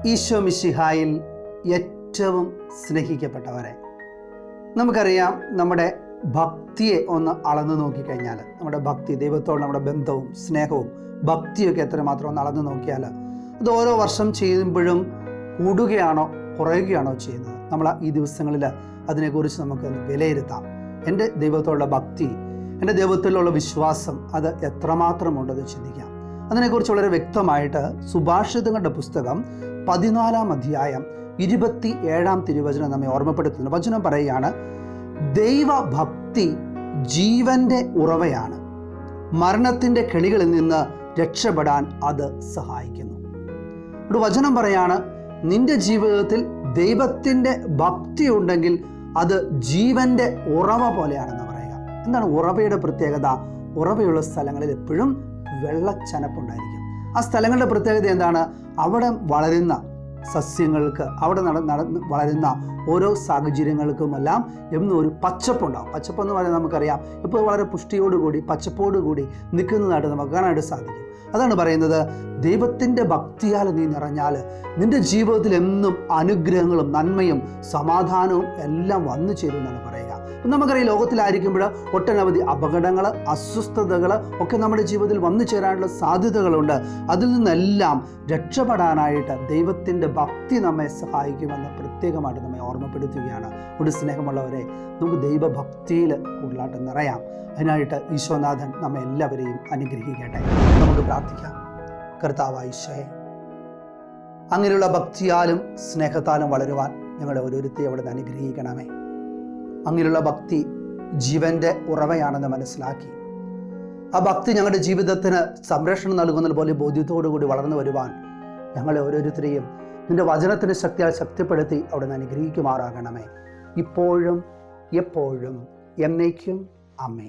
ഈശോ മിശിഹായിൽ ഏറ്റവും സ്നേഹിക്കപ്പെട്ടവരെ, നമുക്കറിയാം നമ്മുടെ ഭക്തിയെ ഒന്ന് അളന്നു നോക്കിക്കഴിഞ്ഞാൽ, നമ്മുടെ ഭക്തി, ദൈവത്തോട് നമ്മുടെ ബന്ധവും സ്നേഹവും ഭക്തിയൊക്കെ എത്രമാത്രം ഒന്ന് അളന്നു നോക്കിയാൽ അത് ഓരോ വർഷം ചെയ്യുമ്പോഴും കൂടുകയാണോ കുറയുകയാണോ ചെയ്യുന്നത്? നമ്മൾ ഈ ദിവസങ്ങളിൽ അതിനെക്കുറിച്ച് നമുക്ക് വിലയിരുത്താം. എൻ്റെ ദൈവത്തോടുള്ള ഭക്തി, എൻ്റെ ദൈവത്തിലുള്ള വിശ്വാസം അത് എത്രമാത്രമുണ്ടെന്ന് ചിന്തിക്കാം. അതിനെക്കുറിച്ച് വളരെ വ്യക്തമായിട്ട് സുഭാഷിതങ്ങളുടെ പുസ്തകം 14-ാം അധ്യായം 27-ാം തിരുവചനം നമ്മെ ഓർമ്മപ്പെടുത്തുന്നു. വചനം പറയുകയാണ്, ദൈവഭക്തി ജീവന്റെ ഉറവയാണ്, മരണത്തിൻ്റെ കെണികളിൽ നിന്ന് രക്ഷപ്പെടാൻ അത് സഹായിക്കുന്നു. ഒരു വചനം പറയാണ്, നിന്റെ ജീവിതത്തിൽ ദൈവത്തിൻ്റെ ഭക്തി ഉണ്ടെങ്കിൽ അത് ജീവന്റെ ഉറവ പോലെയാണെന്ന് പറയുക. എന്താണ് ഉറവയുടെ പ്രത്യേകത? ഉറവയുള്ള സ്ഥലങ്ങളിൽ എപ്പോഴും വെള്ളച്ചനപ്പുണ്ടായിരിക്കും. ആ സ്ഥലങ്ങളുടെ പ്രത്യേകത എന്താണ്? അവിടെ വളരുന്ന സസ്യങ്ങൾക്ക്, അവിടെ വളരുന്ന ഓരോ സാഹചര്യങ്ങൾക്കുമെല്ലാം എന്നും ഒരു പച്ചപ്പുണ്ടാവും. പച്ചപ്പെന്ന് പറയുന്നത് നമുക്കറിയാം, ഇപ്പോൾ വളരെ പുഷ്ടിയോടുകൂടി പച്ചപ്പോടുകൂടി നിൽക്കുന്നതായിട്ട് നമുക്ക് കാണാനായിട്ട് സാധിക്കും. അതാണ് പറയുന്നത്, ദൈവത്തിൻ്റെ ഭക്തിയാൽ നീ നിറഞ്ഞാൽ നിന്റെ ജീവിതത്തിൽ എന്നും അനുഗ്രഹങ്ങളും നന്മയും സമാധാനവും എല്ലാം വന്നു ചേരുമെന്നാണ് പറയുക. നമുക്കറിയാം, ലോകത്തിലായിരിക്കുമ്പോൾ ഒട്ടനവധി അപകടങ്ങൾ, അസ്വസ്ഥതകൾ ഒക്കെ നമ്മുടെ ജീവിതത്തിൽ വന്നു ചേരാനുള്ള സാധ്യതകളുണ്ട്. അതിൽ നിന്നെല്ലാം രക്ഷപ്പെടാനായിട്ട് ദൈവത്തിൻ്റെ ഭക്തി നമ്മെ സഹായിക്കുമെന്ന് പ്രത്യേകമായിട്ട് നമ്മെ ഓർമ്മപ്പെടുത്തുകയാണ്. ഒരു സ്നേഹമുള്ളവരെ, നമുക്ക് ദൈവഭക്തിയിൽ കൂടുതലായിട്ട് നിറയാം. അതിനായിട്ട് ഈശോനാഥൻ നമ്മെ എല്ലാവരെയും അനുഗ്രഹിക്കട്ടെ. നമുക്ക് പ്രാർത്ഥിക്കാം. കർത്താവായ ഈശോയെ, അങ്ങനെയുള്ള ഭക്തിയാലും സ്നേഹത്താലും വളരുവാൻ ഞങ്ങളുടെ ഓരോരുത്തരെയും അവിടെ നിന്ന് അനുഗ്രഹിക്കണമേ. അങ്ങനെയുള്ള ഭക്തി ജീവന്റെ ഉറവയാണെന്ന് മനസ്സിലാക്കി ആ ഭക്തി ഞങ്ങളുടെ ജീവിതത്തിന് സംരക്ഷണം നൽകുന്നത് പോലെ ബോധ്യത്തോടു കൂടി വളർന്നു വരുവാൻ ഞങ്ങളെ ഓരോരുത്തരെയും നിന്റെ വചനത്തിന് ശക്തിയാൽ ശക്തിപ്പെടുത്തി അവിടെ നിന്ന് അനുഗ്രഹിക്കുമാറാകണമേ. ഇപ്പോഴും എപ്പോഴും എന്നേക്കും. ആമേൻ.